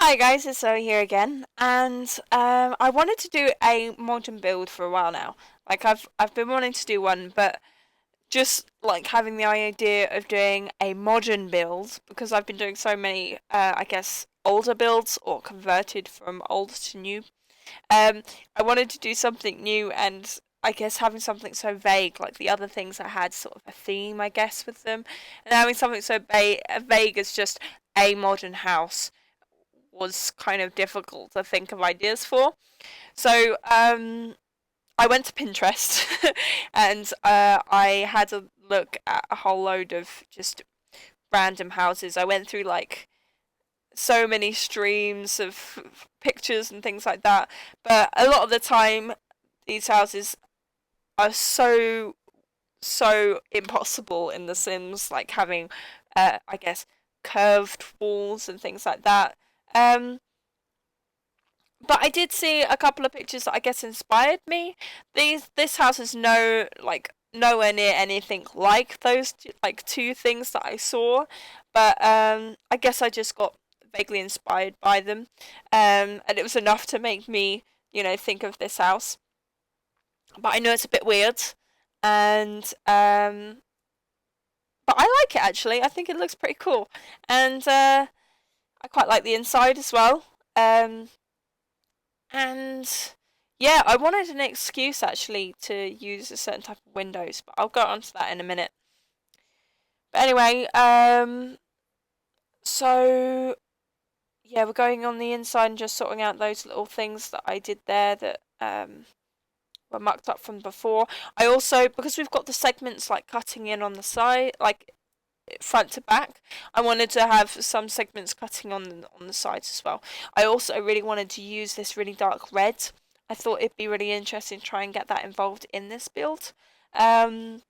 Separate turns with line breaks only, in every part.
Hi guys, it's Zoe here again, and I wanted to do a modern build for a while now. I've been wanting to do one, but just like having the idea of doing a modern build because I've been doing so many, I guess, older builds or converted from old to new. I wanted to do something new, and I guess having something so vague, like the other things I had, sort of a theme, I guess, with them, and having something so vague as just a modern house was kind of difficult to think of ideas for. So I went to Pinterest and I had a look at a whole load of just random houses. I went through like so many streams of pictures and things like that, but a lot of the time these houses are so impossible in The Sims, like having I guess curved walls and things like that. Um, but I did see a couple of pictures that I guess inspired me. This house is nowhere near anything like those like two things that I saw, but I guess I just got vaguely inspired by them, and it was enough to make me think of this house. But I know it's a bit weird, and but I like it actually. I think it looks pretty cool, and I quite like the inside as well. Um, And yeah, I wanted an excuse actually to use a certain type of windows, but I'll go on to that in a minute. But anyway, so yeah, we're going on the inside and just sorting out those little things that I did there that were mucked up from before. I also, because we've got the segments like cutting in on the side, like front to back, I wanted to have some segments cutting on the sides as well. I also really wanted to use this really dark red. I thought it'd be really interesting to try and get that involved in this build. Um,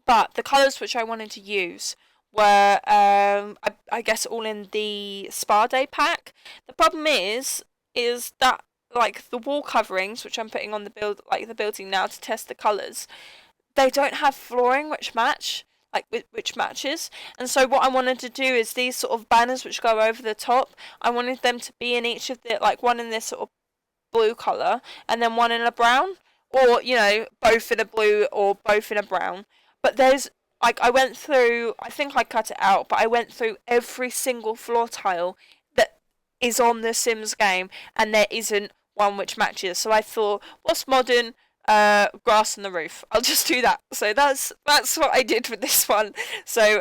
but the colours which I wanted to use were, I guess, all in the Spa Day pack. The problem is that like the wall coverings which I'm putting on the build, like the building now to test the colours, they don't have flooring which match, like which matches. And so what I wanted to do is these sort of banners which go over the top, I wanted them to be in each of the, like one in this sort of blue color and then one in a brown, or both in a blue or both in a brown. But there's, like, I went through, I think I cut it out, but I went through every single floor tile that is on the Sims game, and there isn't one which matches. So I thought, what's modern? Grass on the roof. I'll just do that. So that's what I did with this one. So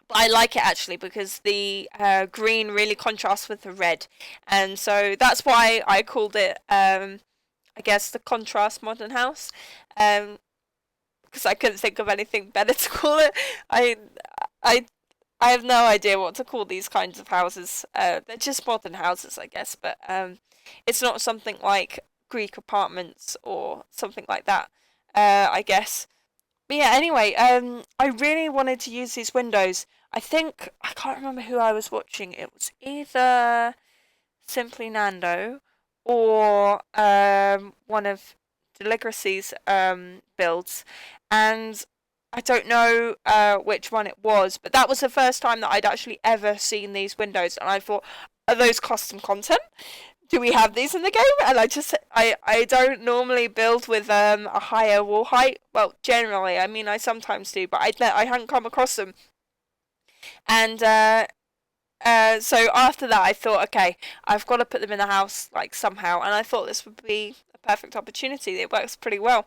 but I like it actually because the green really contrasts with the red, and so that's why I called it I guess the contrast modern house. Um, because I couldn't think of anything better to call it. I I I have no idea what to call these kinds of houses. They're just modern houses, I guess, but it's not something like Greek apartments or something like that. I guess. But yeah, anyway, I really wanted to use these windows. I think I can't remember who I was watching. It was either Simply Nando or one of Deligracy's builds, and I don't know which one it was, but that was the first time that I'd actually ever seen these windows, and I thought, are those custom content? Do we have these in the game? And I don't normally build with a higher wall height. Well, generally, I mean I sometimes do, but I hadn't come across them. And so after that, I thought, okay, I've got to put them in the house like somehow, and I thought this would be a perfect opportunity. It works pretty well,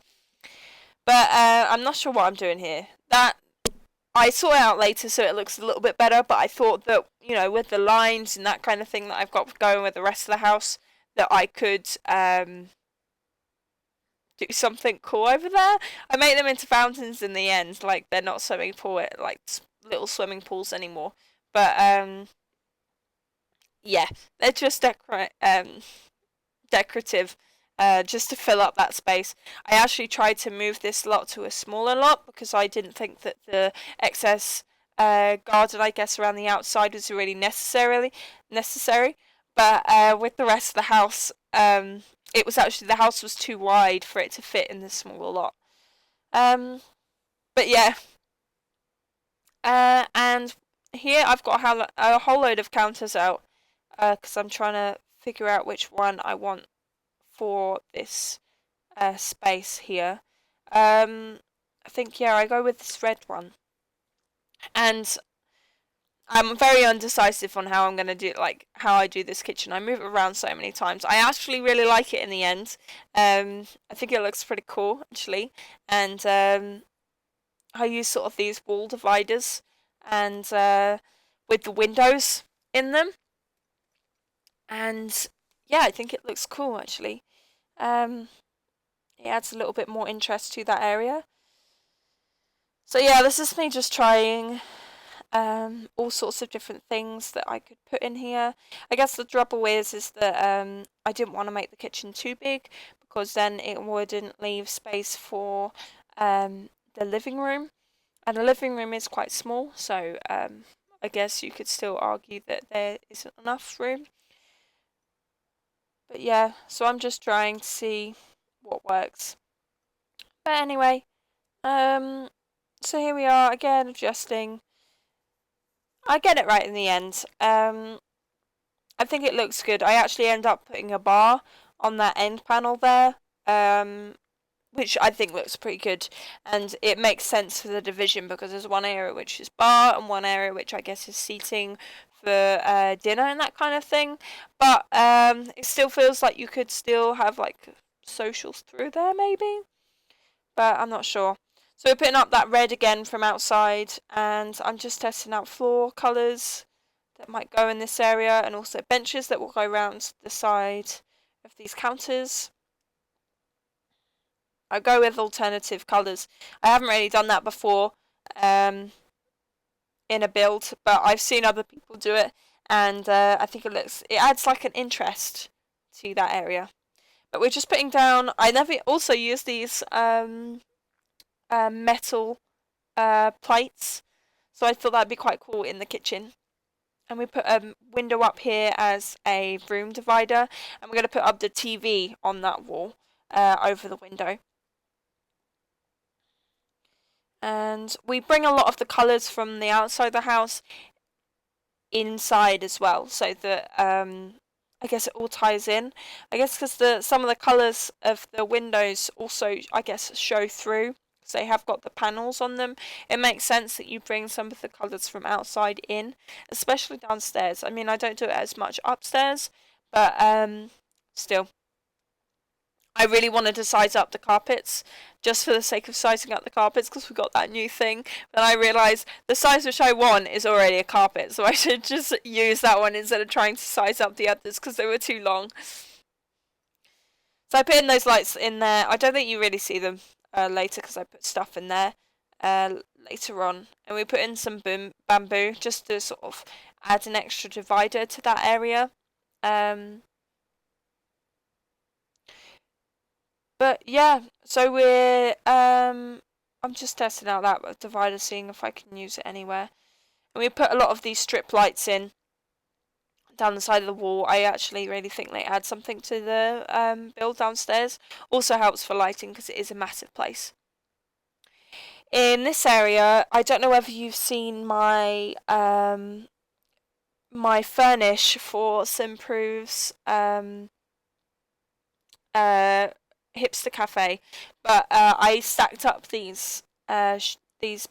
but I'm not sure what I'm doing here. That I saw it out later, so it looks a little bit better. But I thought that with the lines and that kind of thing that I've got going with the rest of the house, that I could do something cool over there. I make them into fountains in the end. Like they're not swimming pool, like little swimming pools anymore. But yeah, they're just decorative, just to fill up that space. I actually tried to move this lot to a smaller lot because I didn't think that the excess garden, I guess, around the outside was really necessary. But with the rest of the house, it was actually the house was too wide for it to fit in the smaller lot. Um, but yeah, and here I've got a whole load of counters out because I'm trying to figure out which one I want for this space here. I think, yeah, I go with this red one. And I'm very undecisive on how I'm going to do, like, how I do this kitchen. I move it around so many times. I actually really like it in the end. I think it looks pretty cool, actually. And I use sort of these wall dividers and with the windows in them. And yeah, I think it looks cool, actually. Um, it adds a little bit more interest to that area. So yeah, this is me just trying all sorts of different things that I could put in here. I guess the trouble is that I didn't want to make the kitchen too big because then it wouldn't leave space for the living room, and the living room is quite small, so I guess you could still argue that there isn't enough room. But yeah, so I'm just trying to see what works. But anyway, so here we are again adjusting. I get it right in the end. I think it looks good. I actually end up putting a bar on that end panel there, which I think looks pretty good, and it makes sense for the division because there's one area which is bar and one area which I guess is seating for dinner and that kind of thing. But it still feels like you could still have like socials through there maybe, but I'm not sure. So we're putting up that red again from outside, and I'm just testing out floor colours that might go in this area, and also benches that will go around the side of these counters. I go with alternative colours. I haven't really done that before in a build, but I've seen other people do it, and I think it adds like an interest to that area. But we're just putting down. I never also use these metal plates, so I thought that'd be quite cool in the kitchen. And we put a window up here as a room divider, and we're going to put up the TV on that wall over the window. And we bring a lot of the colours from the outside of the house inside as well, so that I guess it all ties in. I guess because some of the colours of the windows also, I guess, show through. So they have got the panels on them. It makes sense that you bring some of the colours from outside in, especially downstairs. I mean, I don't do it as much upstairs, but still. I really wanted to size up the carpets just for the sake of sizing up the carpets because we got that new thing. But I realised the size which I want is already a carpet, so I should just use that one instead of trying to size up the others because they were too long. So I put in those lights in there. I don't think you really see them later because I put stuff in there later on. And we put in some bamboo just to sort of add an extra divider to that area. But yeah, so I'm just testing out that divider, seeing if I can use it anywhere. And we put a lot of these strip lights in down the side of the wall. I actually really think they add something to the build downstairs. Also helps for lighting because it is a massive place. In this area, I don't know whether you've seen my furnish for Simprove's hipster cafe, but I stacked up these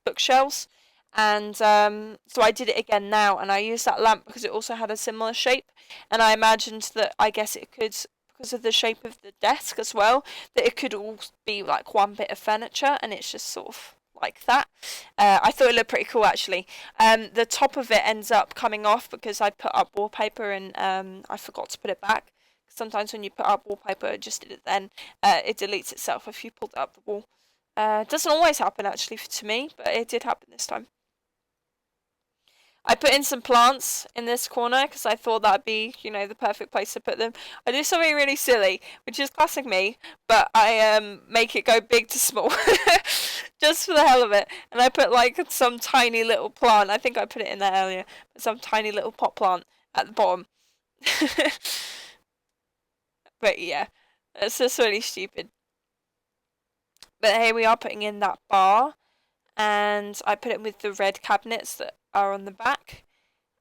bookshelves, and so I did it again now, and I used that lamp because it also had a similar shape, and I imagined that I guess it could, because of the shape of the desk as well, that it could all be like one bit of furniture, and it's just sort of like that. I thought it looked pretty cool actually. The top of it ends up coming off because I put up wallpaper and I forgot to put it back. Sometimes when you put up wallpaper, just then it deletes itself if you pulled it up the wall. It doesn't always happen actually to me, but it did happen this time. I put in some plants in this corner because I thought that'd be, the perfect place to put them. I do something really silly, which is classic me, but I make it go big to small, just for the hell of it. And I put like some tiny little plant. I think I put it in there earlier, but some tiny little pot plant at the bottom. But yeah, it's just really stupid. But here we are putting in that bar, and I put it with the red cabinets that are on the back,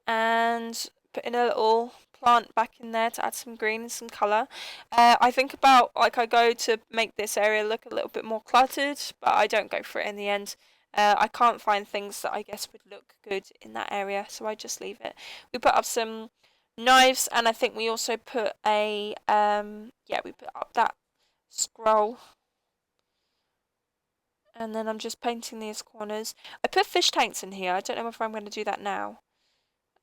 and put in a little plant back in there to add some green and some colour. I think about, like, I go to make this area look a little bit more cluttered, but I don't go for it in the end. I can't find things that I guess would look good in that area, so I just leave it. We put up some knives, and I think we also put a, yeah, we put up that scroll. And then I'm just painting these corners. I put fish tanks in here. I don't know if I'm going to do that now.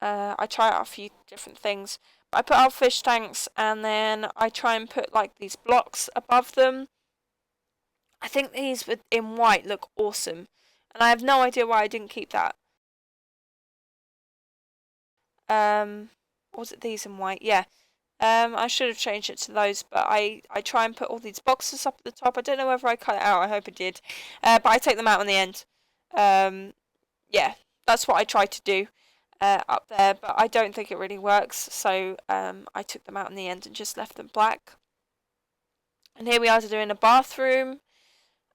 I try out a few different things. But I put out fish tanks, and then I try and put like these blocks above them. I think these in white look awesome. And I have no idea why I didn't keep that. Was it these in white? Yeah. I should have changed it to those, but I try and put all these boxes up at the top. I don't know whether I cut it out. I hope I did. But I take them out in the end. Yeah, that's what I try to do up there, but I don't think it really works. So I took them out in the end and just left them black. And here we are doing a bathroom.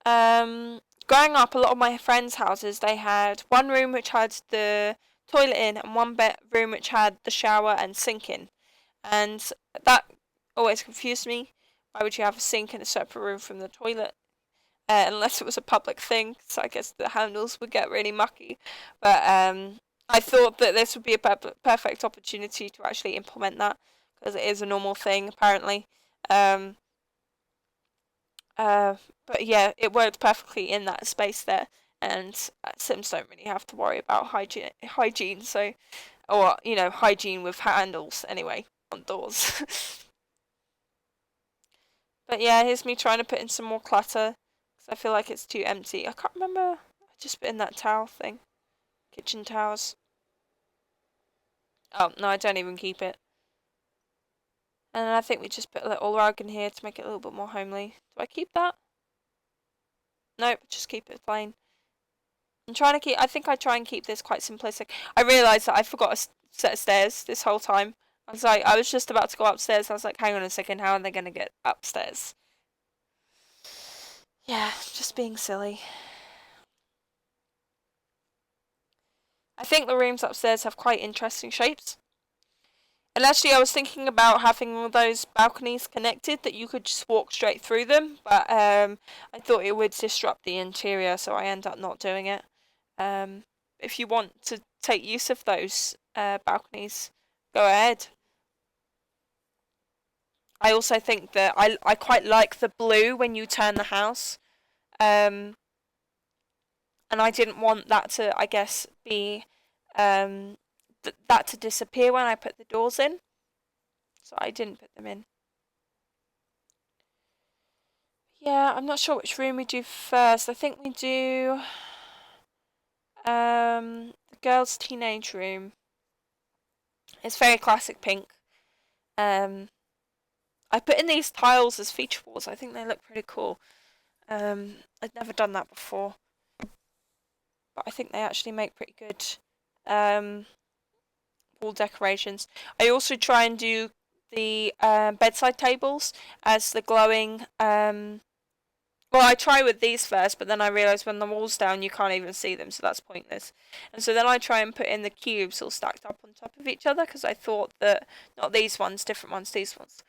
Growing up, a lot of my friends' houses, they had one room which had the toilet in and one room which had the shower and sink in. And that always confused me. Why would you have a sink in a separate room from the toilet? Unless it was a public thing, so I guess the handles would get really mucky. But I thought that this would be a perfect opportunity to actually implement that, because it is a normal thing apparently. Um, but yeah, it worked perfectly in that space there, and Sims don't really have to worry about hygiene, so, or you know, hygiene with handles anyway on doors. But yeah, here's me trying to put in some more clutter, because I feel like it's too empty. I can't remember. I just put in that towel thing. Kitchen towels. Oh, no, I don't even keep it. And I think we just put a little rug in here to make it a little bit more homely. Do I keep that? Nope, just keep it plain. I'm trying to keep, I think I try and keep this quite simplistic. I realised that I forgot a set of stairs this whole time. I was just about to go upstairs. I was like, hang on a second, how are they going to get upstairs? Yeah, just being silly. I think the rooms upstairs have quite interesting shapes. And actually, I was thinking about having all those balconies connected that you could just walk straight through them, but I thought it would disrupt the interior, so I end up not doing it. If you want to take use of those balconies, go ahead. I also think that I quite like the blue when you turn the house. And I didn't want that to, I guess, be that to disappear when I put the doors in. So I didn't put them in. Yeah, I'm not sure which room we do first. I think we do the girls' teenage room. It's very classic pink. I put in these tiles as feature walls. I think they look pretty cool. I'd never done that before, but I think they actually make pretty good wall decorations. I also try and do the bedside tables as the glowing. Well, I try with these first, but then I realise when the wall's down, you can't even see them, so that's pointless. And so then I try and put in the cubes all stacked up on top of each other, because I thought that, not these ones, different ones, these ones,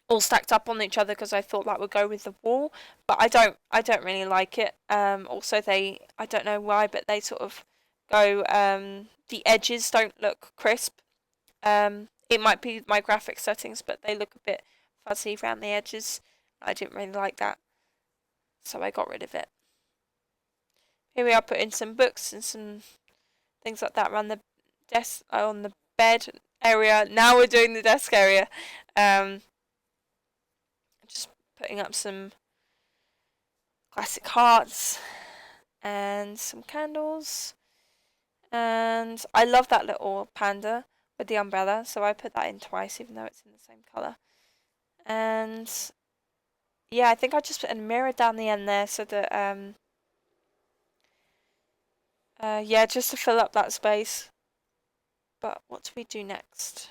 all stacked up on each other, because I thought that would go with the wall, but I don't really like it. Also I don't know why, but they sort of go, the edges don't look crisp. It might be my graphic settings, but they look a bit fuzzy around the edges. I didn't really like that, so I got rid of it. Here we are putting some books and some things like that around the desk, on the bed area. Now we're doing the desk area. Just putting up some classic hearts and some candles. And I love that little panda with the umbrella, so I put that in twice, even though it's in the same colour. And yeah, I think I just put a mirror down the end there so that yeah, just to fill up that space. But what do we do next?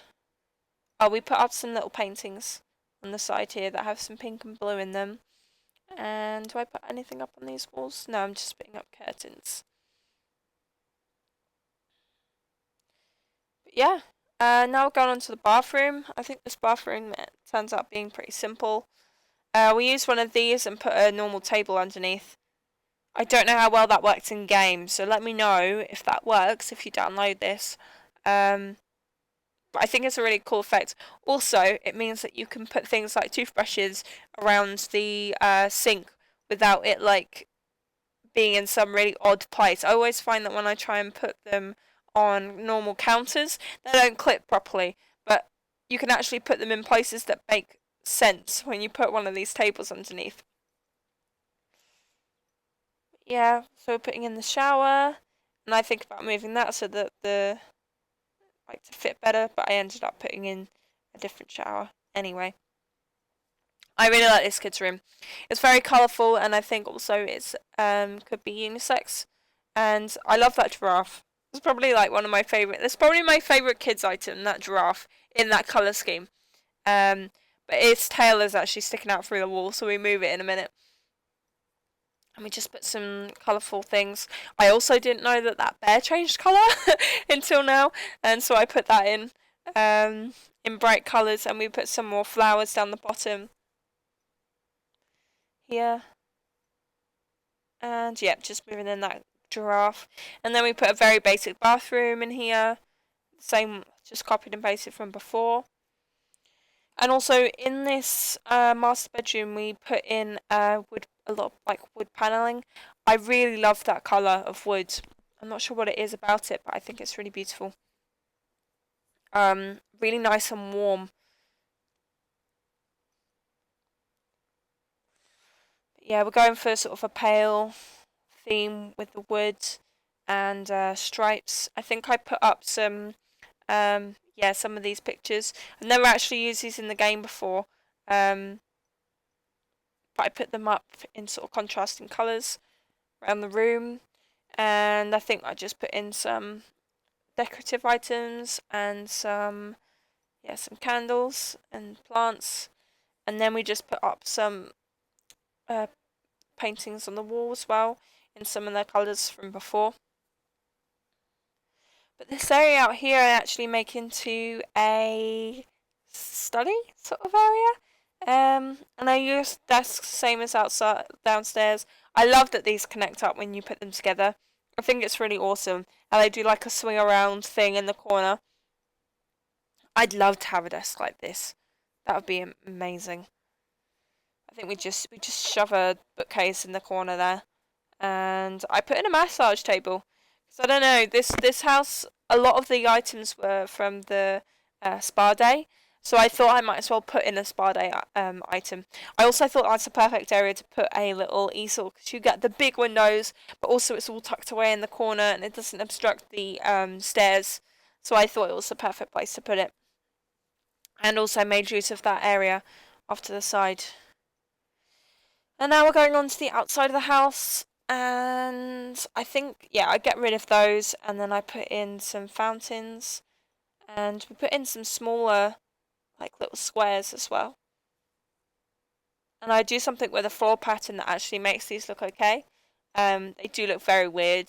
Oh, we put up some little paintings on the side here that have some pink and blue in them. And do I put anything up on these walls? No, I'm just putting up curtains. But yeah. Now we're going on to the bathroom. I think this bathroom turns out being pretty simple. We used one of these and put a normal table underneath. I don't know how well that works in game, so let me know if that works if you download this. But I think it's a really cool effect. Also, it means that you can put things like toothbrushes around the sink without it like being in some really odd place. I always find that when I try and put them on normal counters, they don't clip properly. But you can actually put them in places that make sense when you put one of these tables underneath. Yeah, so we're putting in the shower, and I think about moving that so that the like to fit better, but I ended up putting in a different shower anyway. I really like this kids' room. It's very colourful, and I think also it's could be unisex. And I love that giraffe. It's probably like one of my favorite. It's probably my favorite kids' item. That giraffe in that colour scheme. Um, but its tail is actually sticking out through the wall, so we move it in a minute. And we just put some colourful things. I also didn't know that that bear changed colour until now, and so I put that in bright colours, and we put some more flowers down the bottom here. And yeah, just moving in that giraffe. And then we put a very basic bathroom in here. Same, just copied and pasted from before. And also in this master bedroom, we put in wood, a lot of like wood paneling. I really love that color of wood. I'm not sure what it is about it, but I think it's really beautiful. Really nice and warm. Yeah, we're going for sort of a pale theme with the wood and stripes. I think I put up some yeah, some of these pictures. I've never actually used these in the game before. Um, but I put them up in sort of contrasting colours around the room. And I think I just put in some decorative items and some candles and plants. And then we just put up some uh, paintings on the wall as well in some of the colours from before. But this area out here I actually make into a study sort of area. And I use desks same as outside downstairs. I love that these connect up when you put them together. I think it's really awesome. And they do like a swing around thing in the corner. I'd love to have a desk like this. That would be amazing. I think we just shove a bookcase in the corner there, and I put in a massage table. So I don't know. This house, a lot of the items were from the spa day, so I thought I might as well put in a spa day item. I also thought that's a perfect area to put a little easel because you get the big windows, but also it's all tucked away in the corner and it doesn't obstruct the stairs. So I thought it was the perfect place to put it, and also made use of that area off to the side. And now we're going on to the outside of the house. And I think, yeah, I get rid of those. And then I put in some fountains. And we put in some smaller, like little squares as well. And I do something with a floor pattern that actually makes these look okay. They do look very weird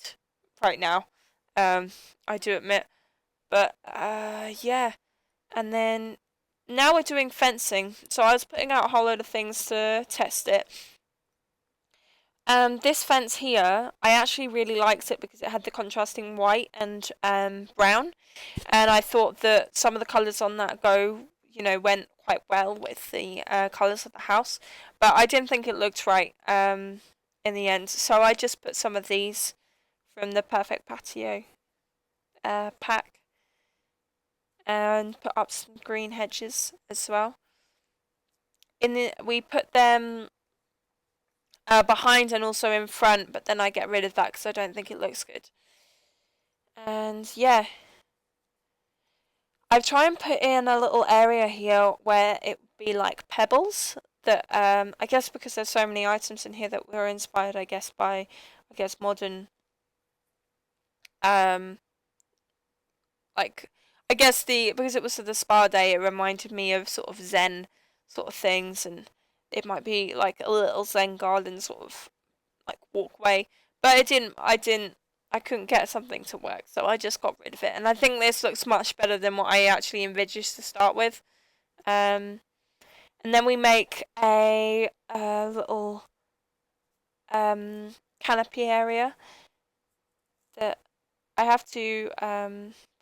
right now. Um, I do admit. But, yeah. And then now we're doing fencing. So I was putting out a whole load of things to test it. This fence here, I actually really liked it because it had the contrasting white and brown, and I thought that some of the colours on that went quite well with the colours of the house, but I didn't think it looked right in the end, so I just put some of these from the Perfect Patio pack and put up some green hedges as well. We put them behind and also in front, but then I get rid of that because I don't think it looks good. And yeah, I've tried and put in a little area here where it would be like pebbles that I guess because there's so many items in here that were inspired by modern um like I guess the because it was the spa day it reminded me of sort of Zen sort of things, and it might be like a little Zen garden sort of like walkway. But I couldn't get something to work, so I just got rid of it. And I think this looks much better than what I actually envisaged to start with. And then we make a little canopy area that I have to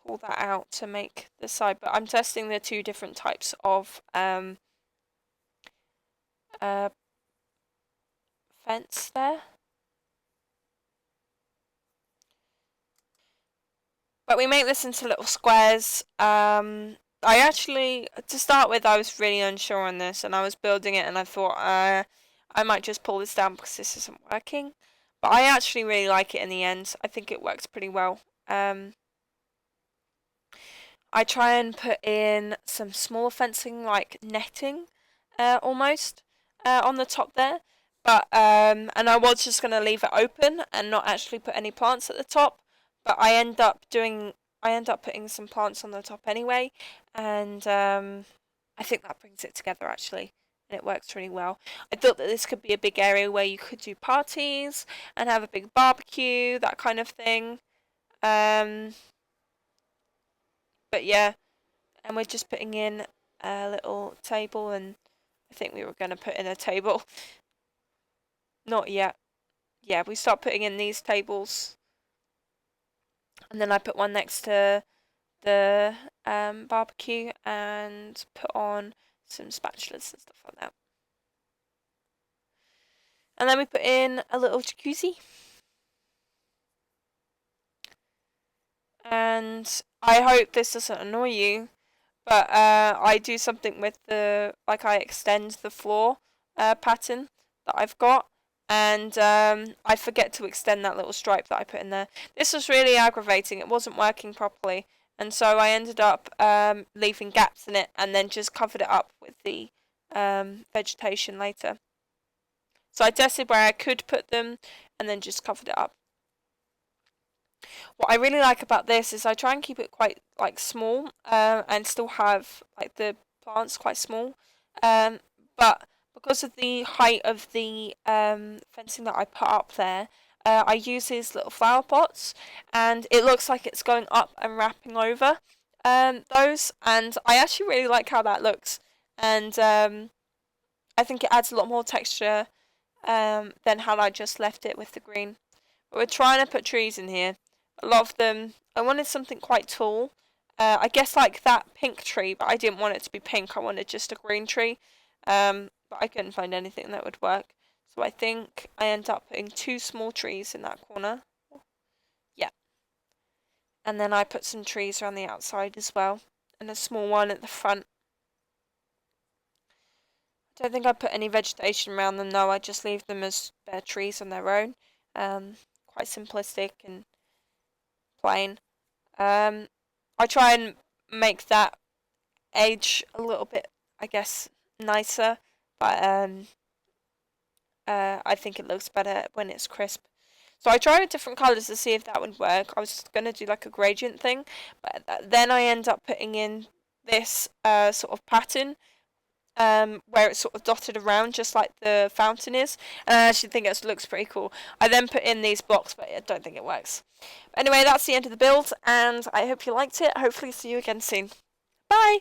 pull that out to make the side. But I'm testing the two different types of fence there. But we make this into little squares. I actually, to start with, I was really unsure on this, and I was building it, and I thought I might just pull this down because this isn't working. But I actually really like it in the end. I think it works pretty well. I try and put in some smaller fencing, like netting, almost, on the top there. But and I was just gonna leave it open and not actually put any plants at the top. But I end up putting some plants on the top anyway, and I think that brings it together actually, and it works really well. I thought that this could be a big area where you could do parties and have a big barbecue, that kind of thing. But yeah, and we're just putting in a little table, and I think we were going to put in a table. Not yet. Yeah, we start putting in these tables, and then I put one next to the barbecue and put on some spatulas and stuff like that. And then we put in a little jacuzzi. And I hope this doesn't annoy you, but I do something with I extend the floor pattern that I've got, and I forget to extend that little stripe that I put in there. This was really aggravating. It wasn't working properly, and so I ended up leaving gaps in it and then just covered it up with the vegetation later. So I tested where I could put them and then just covered it up. What I really like about this is I try and keep it quite like small and still have like the plants quite small, but because of the height of the fencing that I put up there, I use these little flower pots, and it looks like it's going up and wrapping over those, and I actually really like how that looks, and I think it adds a lot more texture than how I just left it with the green. But we're trying to put trees in here. A lot of them, I wanted something quite tall. I guess like that pink tree, but I didn't want it to be pink. I wanted just a green tree. But I couldn't find anything that would work. So I think I end up putting two small trees in that corner. Yeah. And then I put some trees around the outside as well. And a small one at the front. I don't think I put any vegetation around them though. I just leave them as bare trees on their own. Quite simplistic and plain. I try and make that edge a little bit, I guess, nicer, but I think it looks better when it's crisp. So I tried different colours to see if that would work. I was going to do like a gradient thing, but then I end up putting in this sort of pattern where it's sort of dotted around just like the fountain is, and I actually think it looks pretty cool. I then put in these blocks, but I don't think it works. But anyway, that's the end of the build, and I hope you liked it. Hopefully see you again soon. Bye!